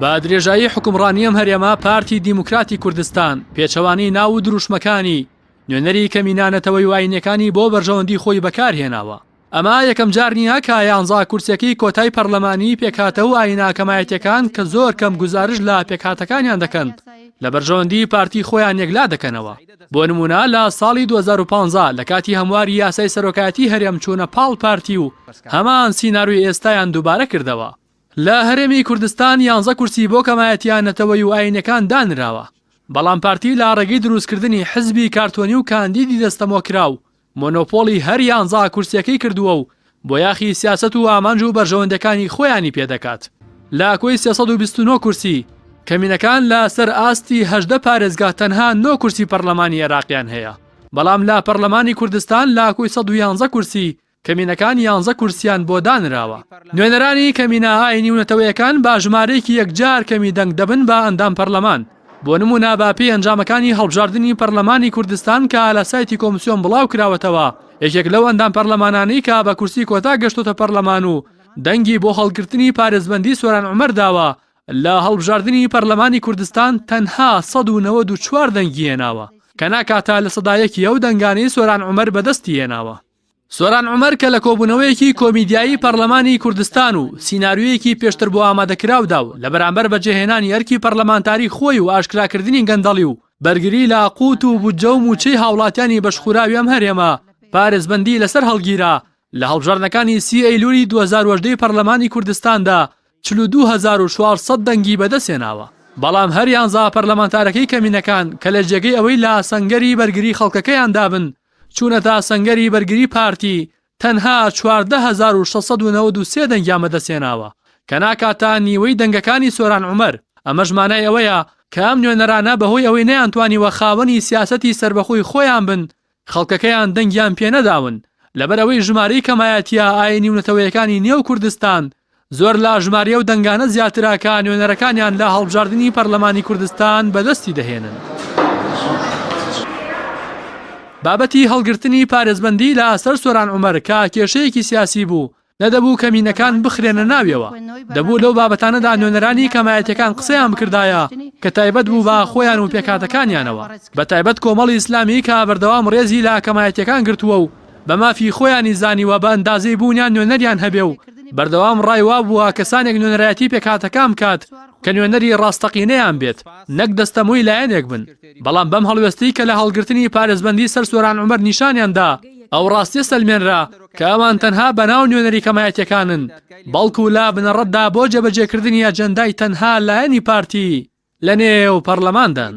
با درێژایی حکومڕانیەم هەرێما پارتی دیموکراتی کوردستان پێچەوانی ناو و دروشمەکانی نوێنەری کەمینانەتەوەی واینەکانی بۆ بەرژەوەندی خۆی بەکارهێناوە. ئەمە یەکەم جار نییە کە 11 کورسێکی کۆتای پەرلەمانی پێکهاتە و ئایناکەمایەتەکان کە زۆر کەم گزارش لە پێکهاتەکانیان دەکەن لە بەرژەوەندی پارتی خۆیان یەکلا دەکەنەوە. بۆ نمونە لە ساڵی 2015 لە کاتی هەمواری یاسای سەرۆکایەتی هەرێم چوونە پاڵ پارتی و هەمان سیناروی ئێستایان دووبارە کردەوە. لە هەرێمی کوردستان 11 کورسی بۆ کەمایەتیانەتەوەی و ئاینەکان دانراوە، بەڵام پارتی لە ڕێگەی دروستکردنی حزبی کارتۆنی و کاندیدی دەستەمۆکراو مۆنۆپۆلی هەر 11 کورسەکەی کردووە و بۆ یاخی سیاست و ئامانج و بەرژەوەندەکانی خۆیانی پێدەکات. لە کۆی 329 کورسی کەمینەکان لە سەر ئاستی 18 پارێزگا تەنها 9 کورسی پەرلەمانی عێراقیان هەیە، بەڵام لە پەرلەمانی کوردستان لە کۆی 111 کورسی کەمینەکان 11 کورسیان بۆ دانراوە. نوێنەرانی کەمینە ئاینی و نەتەوەیەکان با ژمارەیەکی یەکجار کەمی دەنگ دەبن بە ئەندام پەرلەمان. بۆ نمونە باپی ئەنجامەکانی هەڵبژاردننی پەرلەمانی کوردستان کە لە سایتی کۆمسیۆن بڵاو کراوەتەوە، یەکێک لەو ئەندام پەرلەمانانی کە بە کورسی کۆتا گەشتۆتە پەرلەمان و دەنگی بۆ هەڵگرتنی پارێزبەندی سۆران عومەر داوە، لە هەڵبژاردننی پەرلەمانی کوردستان تەنها 194 دەنگی هێناوە کە ناکاتە لە سەدایەکی ئەو دەنگانەی سۆران عومەر بەدەستی هێناوە. سۆران عومەر کە لە کۆبوونەوەیەکی کۆمیدیایی پەرلەمانی کوردستان و سیناریویەکی پێشتر بۆ ئامادەکراودا و لە بەرامبەر بەجێهێنانی ئەرکی پەرلەمانتاری خۆی و ئاشکراکردنی گەندەڵی و بەرگری لە قوت و بودجە و موچەی هاوڵاتیانی بەشخوراوی ئەم هەرێمە پارێزبەندی لەسەر هەڵگیرا. لە هەڵبژاردنەکانی 30 ئەیلولی 2018 پەرلەمانی کوردستاندا 42400 دەنگی بەدەستهێناوە، بەڵام هەر 11 پەرلەمانتارەکەی کەمینەکان کە لە جێگەی ئەوەی لە سەنگەری بەرگری خەڵکەکەیان دابن چوونەتا سەنگەری بەرگری پارتی تەنها 14693 دەنگیان بەدەستهێناوە کە ناکاتە نیوەی دەنگەکانی سۆران عومەر. ئەمەش مانای ئەوەیە کە ئەم نوێنەرانە بەهۆی ئەوەی نەیانتوانیوە خاوەنی سیاسەتی سربەخۆی خۆیان بن خەڵکەکەیان دەنگیان پێ نەداون، لەبەر ئەوەی ژمارەی کەمایەتیە ئاینی و نەتەوەیەکانی نێو کوردستان زۆر لە ژمارە و دەنگانە زیاترەکە نوێنەرەکانیان لە هەڵبژاردننی پەرلەمانی کوردستان بەدەستی دەهێنن. بابەتی هەڵگرتنی پارێزبەندی لە سەر سۆران عومەر کە کێشەیەکی سیاسی بوو نەدەبوو کەمینەکان بخرێنە ناویەوە، دەبوو لەو بابەتانەدا نوێنەرانی کەمایەتەکان قسەیان بکردایە کە تایبەت بوو بە خۆیان و پێکاتەکانیانەوە، بە تایبەت کۆمەڵی ئیسلامی کە بەردەوام ڕێزی لە کەمایەتەکان گرتووە و بە مافی خۆیانی زانیوە بە ئەندازەی بوونیان نوێنەریان هەبێ و بەردەوام ڕایوا بووە کەسانێک نوێنەرایەتی پێکاتەکان بکات کە نوێنەری ڕاستەقینەیان بێت نەک دەستەمووی لایەنێک بن. بەڵام بەم هەڵوێستی کە لە هەڵگرتنی پارێزبەندی سەر سۆران عومەر نیشانیاندا ئەو ڕاستی سەلمێنرا کە ئەوان تەنها بەناو نوێنەری کەمایەتەکانن، بەڵکو لا بنەڕەتدا بۆ جێبەجێکردنی ئەجەندای تەنها لایەنی پارتی لە نێو پەرلەماندان.